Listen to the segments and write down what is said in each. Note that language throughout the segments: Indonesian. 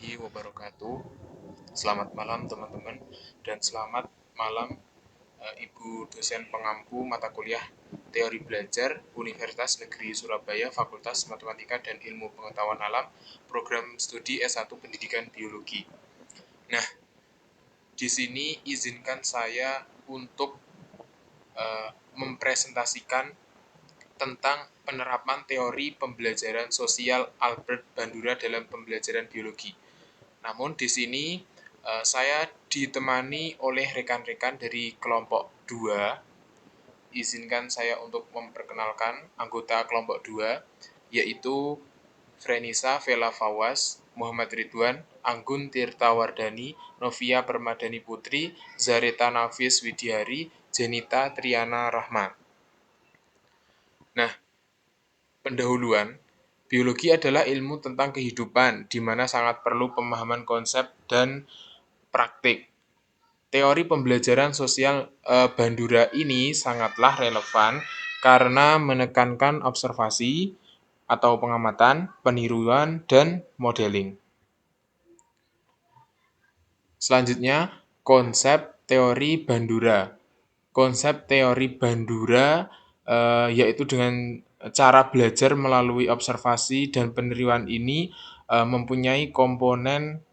warahmatullahi wabarakatuh. Selamat malam teman-teman dan selamat malam Ibu dosen pengampu mata kuliah Teori Belajar Universitas Negeri Surabaya Fakultas Matematika dan Ilmu Pengetahuan Alam Program Studi S1 Pendidikan Biologi. Nah, di sini izinkan saya untuk mempresentasikan tentang penerapan teori pembelajaran sosial Albert Bandura dalam pembelajaran biologi. Namun di sini saya ditemani oleh rekan-rekan dari kelompok 2. Izinkan saya untuk memperkenalkan anggota kelompok 2, yaitu Frenisa Vela Fawas, Muhammad Ridwan, Anggun Tirtawardani, Novia Permadani Putri, Zareta Nafis Widiari, Jenita Triana Rahma. Nah, pendahuluan, biologi adalah ilmu tentang kehidupan, di mana sangat perlu pemahaman konsep dan praktik. Teori pembelajaran sosial Bandura ini sangatlah relevan karena menekankan observasi atau pengamatan, peniruan, dan modeling. Selanjutnya, konsep teori Bandura. Konsep teori Bandura yaitu dengan cara belajar melalui observasi dan penerimaan ini mempunyai komponen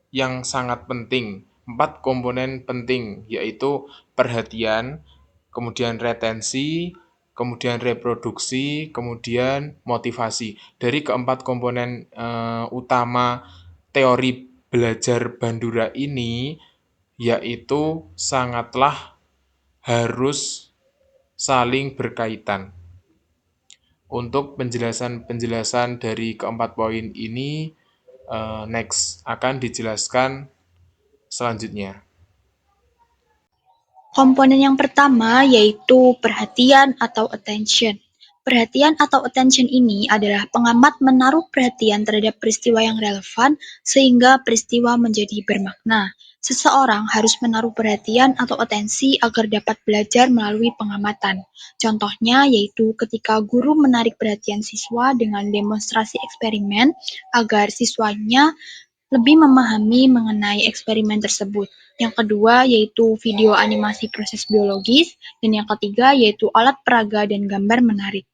yang sangat penting. 4 komponen penting, yaitu perhatian, kemudian retensi, kemudian reproduksi, kemudian motivasi. Dari keempat komponen utama teori belajar Bandura ini, yaitu sangatlah harus saling berkaitan. Untuk penjelasan-penjelasan dari keempat poin ini, next akan dijelaskan selanjutnya. Komponen yang pertama yaitu perhatian atau attention. Perhatian atau attention ini adalah pengamat menaruh perhatian terhadap peristiwa yang relevan sehingga peristiwa menjadi bermakna. Seseorang harus menaruh perhatian atau atensi agar dapat belajar melalui pengamatan. Contohnya yaitu ketika guru menarik perhatian siswa dengan demonstrasi eksperimen agar siswanya lebih memahami mengenai eksperimen tersebut. Yang kedua yaitu video animasi proses biologis, dan yang ketiga yaitu alat peraga dan gambar menarik.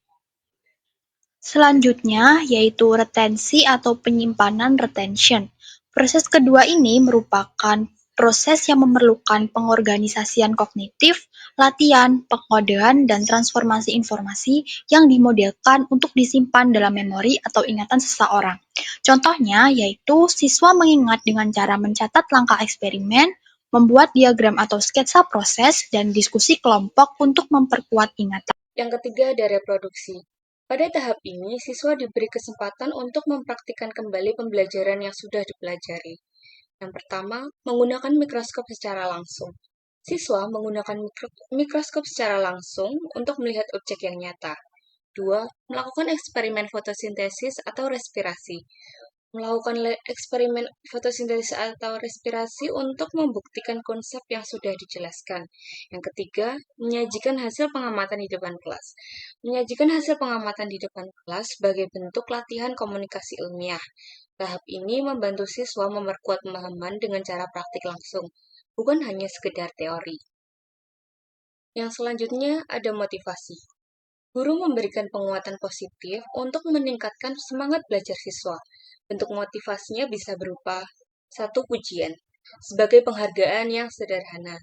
Selanjutnya yaitu retensi atau penyimpanan retention. Proses kedua ini merupakan proses yang memerlukan pengorganisasian kognitif, latihan, pengodean, dan transformasi informasi yang dimodelkan untuk disimpan dalam memori atau ingatan seseorang. Contohnya yaitu siswa mengingat dengan cara mencatat langkah eksperimen, membuat diagram atau sketsa proses, dan diskusi kelompok untuk memperkuat ingatan. Yang ketiga ada reproduksi. Pada tahap ini, siswa diberi kesempatan untuk mempraktikkan kembali pembelajaran yang sudah dipelajari. Yang pertama, menggunakan mikroskop secara langsung. Siswa menggunakan mikroskop secara langsung untuk melihat objek yang nyata. 2. Melakukan eksperimen fotosintesis atau respirasi. Melakukan eksperimen fotosintesis atau respirasi untuk membuktikan konsep yang sudah dijelaskan. Yang ketiga, menyajikan hasil pengamatan di depan kelas. Menyajikan hasil pengamatan di depan kelas sebagai bentuk latihan komunikasi ilmiah. Tahap ini membantu siswa memperkuat pemahaman dengan cara praktik langsung, bukan hanya sekedar teori. Yang selanjutnya ada motivasi. Guru memberikan penguatan positif untuk meningkatkan semangat belajar siswa. Bentuk motivasinya bisa berupa 1. Pujian, sebagai penghargaan yang sederhana.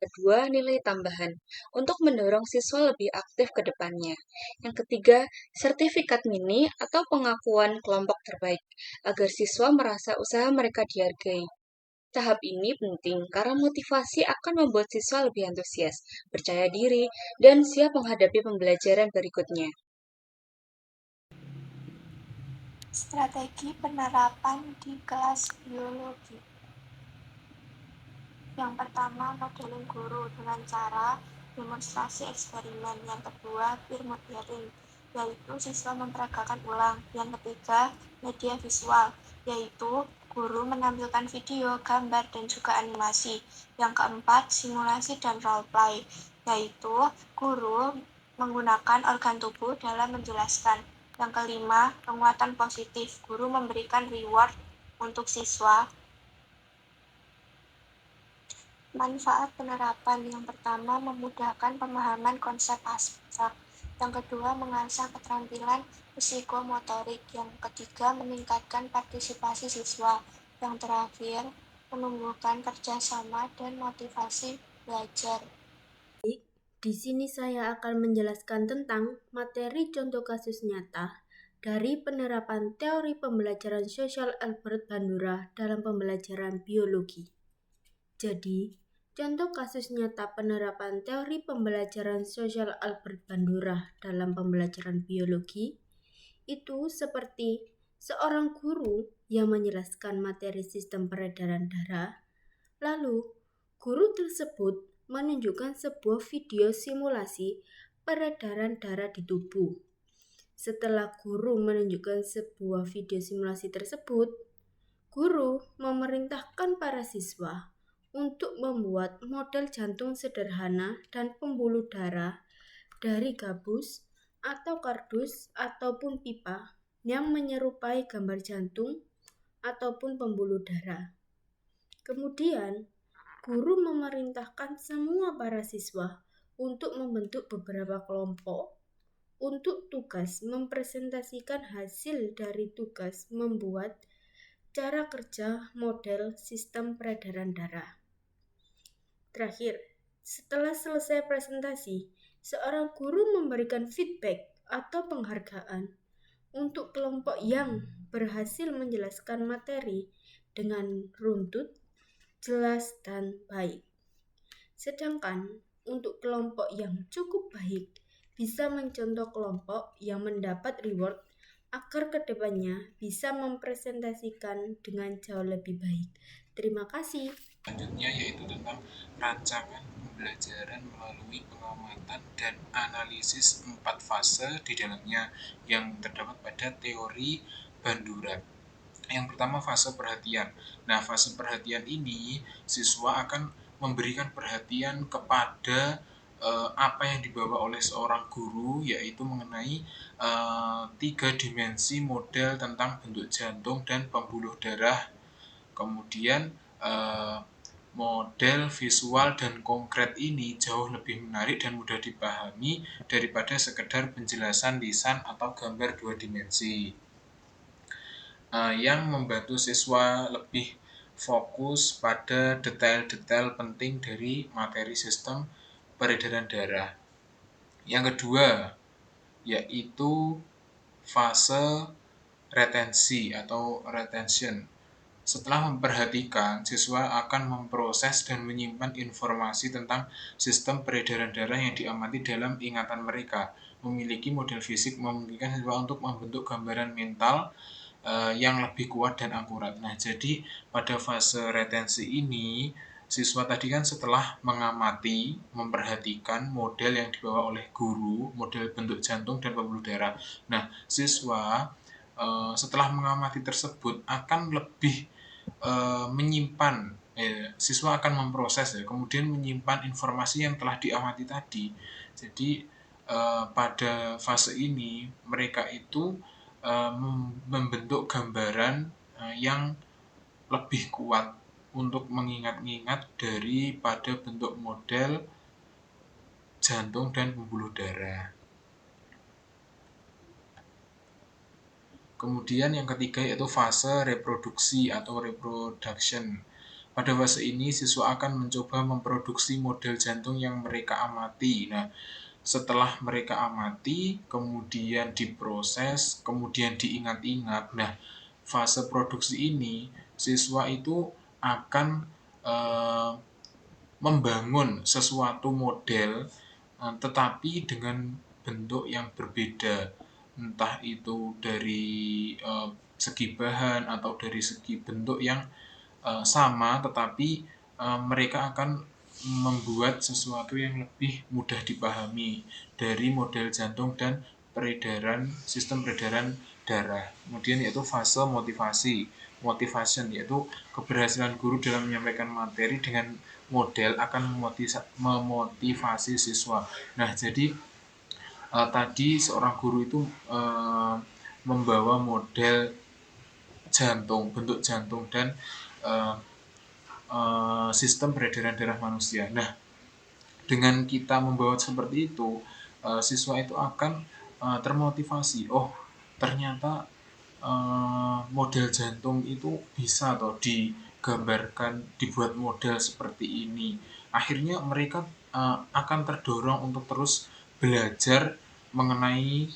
2. Nilai tambahan, untuk mendorong siswa lebih aktif ke depannya. Yang ketiga, sertifikat mini atau pengakuan kelompok terbaik, agar siswa merasa usaha mereka dihargai. Tahap ini penting karena motivasi akan membuat siswa lebih antusias, percaya diri, dan siap menghadapi pembelajaran berikutnya. Strategi penerapan di kelas biologi. Yang pertama, modeling guru dengan cara demonstrasi eksperimen. Yang kedua, peer modeling, yaitu siswa memperagakan ulang. Yang ketiga, media visual, yaitu guru menampilkan video, gambar, dan juga animasi. Yang keempat, simulasi dan role play, yaitu guru menggunakan organ tubuh dalam menjelaskan. Yang kelima, penguatan positif, guru memberikan reward untuk siswa. Manfaat penerapan yang pertama memudahkan pemahaman konsep abstrak, yang kedua mengasah keterampilan psikomotorik, yang ketiga meningkatkan partisipasi siswa, yang terakhir menumbuhkan kerjasama dan motivasi belajar. Di sini saya akan menjelaskan tentang materi contoh kasus nyata dari penerapan teori pembelajaran sosial Albert Bandura dalam pembelajaran biologi. Jadi, contoh kasus nyata penerapan teori pembelajaran sosial Albert Bandura dalam pembelajaran biologi itu seperti seorang guru yang menjelaskan materi sistem peredaran darah, lalu guru tersebut menunjukkan sebuah video simulasi peredaran darah di tubuh. Setelah guru menunjukkan sebuah video simulasi tersebut, guru memerintahkan para siswa untuk membuat model jantung sederhana dan pembuluh darah dari gabus atau kardus ataupun pipa yang menyerupai gambar jantung ataupun pembuluh darah. Kemudian, guru memerintahkan semua para siswa untuk membentuk beberapa kelompok untuk tugas mempresentasikan hasil dari tugas membuat cara kerja model sistem peredaran darah. Terakhir, setelah selesai presentasi, seorang guru memberikan feedback atau penghargaan untuk kelompok yang berhasil menjelaskan materi dengan runtut, jelas, dan baik. Sedangkan untuk kelompok yang cukup baik bisa mencontoh kelompok yang mendapat reward agar kedepannya bisa mempresentasikan dengan jauh lebih baik. Terima kasih. Selanjutnya yaitu tentang rancangan pembelajaran melalui pengamatan dan analisis 4 fase di dalamnya yang terdapat pada teori Bandura. Yang pertama fase perhatian. Nah, fase perhatian ini siswa akan memberikan perhatian kepada apa yang dibawa oleh seorang guru, yaitu mengenai 3 dimensi model tentang bentuk jantung dan pembuluh darah. Kemudian model visual dan konkret ini jauh lebih menarik dan mudah dipahami daripada sekedar penjelasan lisan atau gambar 2 dimensi. Yang membantu siswa lebih fokus pada detail-detail penting dari materi sistem peredaran darah. Yang kedua, yaitu fase retensi atau retention. Setelah memperhatikan, siswa akan memproses dan menyimpan informasi tentang sistem peredaran darah yang diamati dalam ingatan mereka. Memiliki model fisik memungkinkan siswa untuk membentuk gambaran mental yang lebih kuat dan akurat. Nah, jadi pada fase retensi ini, siswa tadi kan setelah mengamati, memperhatikan model yang dibawa oleh guru, model bentuk jantung dan pembuluh darah. Nah, siswa setelah mengamati tersebut akan lebih menyimpan, siswa akan memproses kemudian menyimpan informasi yang telah diamati tadi. Jadi pada fase ini mereka itu membentuk gambaran yang lebih kuat untuk mengingat-ingat daripada bentuk model jantung dan pembuluh darah. Kemudian yang ketiga yaitu fase reproduksi atau reproduction. Pada fase ini siswa akan mencoba memproduksi model jantung yang mereka amati. Nah, setelah mereka amati, kemudian diproses, kemudian diingat-ingat. Nah, fase produksi ini siswa itu akan membangun sesuatu model tetapi dengan bentuk yang berbeda, entah itu dari segi bahan atau dari segi bentuk yang sama, tetapi mereka akan membuat sesuatu yang lebih mudah dipahami dari model jantung dan sistem peredaran darah. Kemudian yaitu fase motivation, yaitu keberhasilan guru dalam menyampaikan materi dengan model akan memotivasi siswa. Nah, jadi tadi seorang guru itu membawa model jantung, bentuk jantung dan sistem peredaran darah manusia. Nah, dengan kita membawa seperti itu, siswa itu akan termotivasi. Oh, ternyata model jantung itu bisa toh digambarkan, dibuat model seperti ini. Akhirnya mereka akan terdorong untuk terus belajar mengenai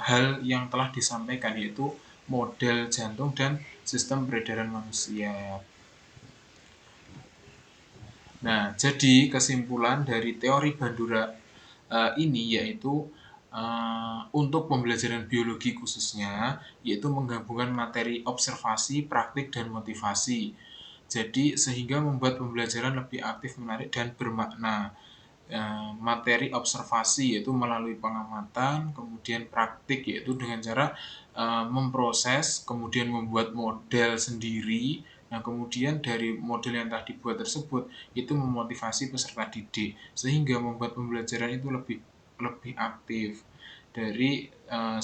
hal yang telah disampaikan, yaitu model jantung dan sistem peredaran manusia. Nah, jadi kesimpulan dari teori Bandura ini yaitu untuk pembelajaran biologi khususnya, yaitu menggabungkan materi observasi, praktik, dan motivasi. Jadi sehingga membuat pembelajaran lebih aktif, menarik, dan bermakna. Materi observasi yaitu melalui pengamatan, kemudian praktik yaitu dengan cara memproses, kemudian membuat model sendiri. Nah, kemudian dari model yang telah dibuat tersebut itu memotivasi peserta didik sehingga membuat pembelajaran itu lebih aktif dari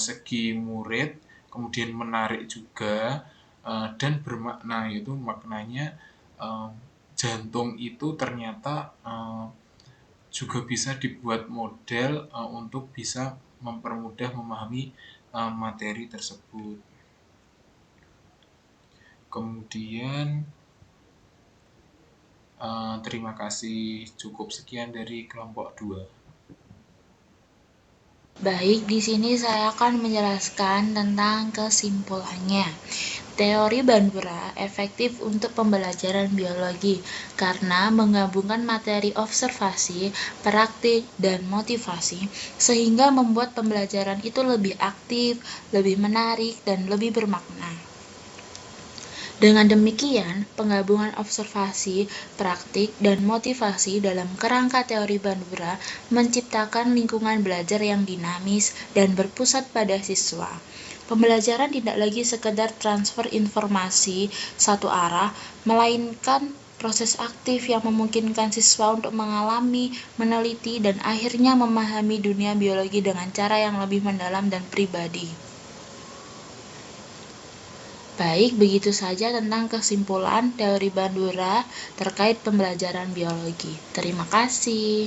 segi murid, kemudian menarik juga dan bermakna, yaitu maknanya jantung itu ternyata juga bisa dibuat model untuk bisa mempermudah memahami materi tersebut. Kemudian terima kasih, cukup sekian dari kelompok 2. Baik, di sini saya akan menjelaskan tentang kesimpulannya. Teori Bandura efektif untuk pembelajaran biologi karena menggabungkan materi observasi, praktik, dan motivasi sehingga membuat pembelajaran itu lebih aktif, lebih menarik, dan lebih bermakna. Dengan demikian, penggabungan observasi, praktik, dan motivasi dalam kerangka teori Bandura menciptakan lingkungan belajar yang dinamis dan berpusat pada siswa. Pembelajaran tidak lagi sekedar transfer informasi satu arah, melainkan proses aktif yang memungkinkan siswa untuk mengalami, meneliti, dan akhirnya memahami dunia biologi dengan cara yang lebih mendalam dan pribadi. Baik, begitu saja tentang kesimpulan teori Bandura terkait pembelajaran biologi. Terima kasih.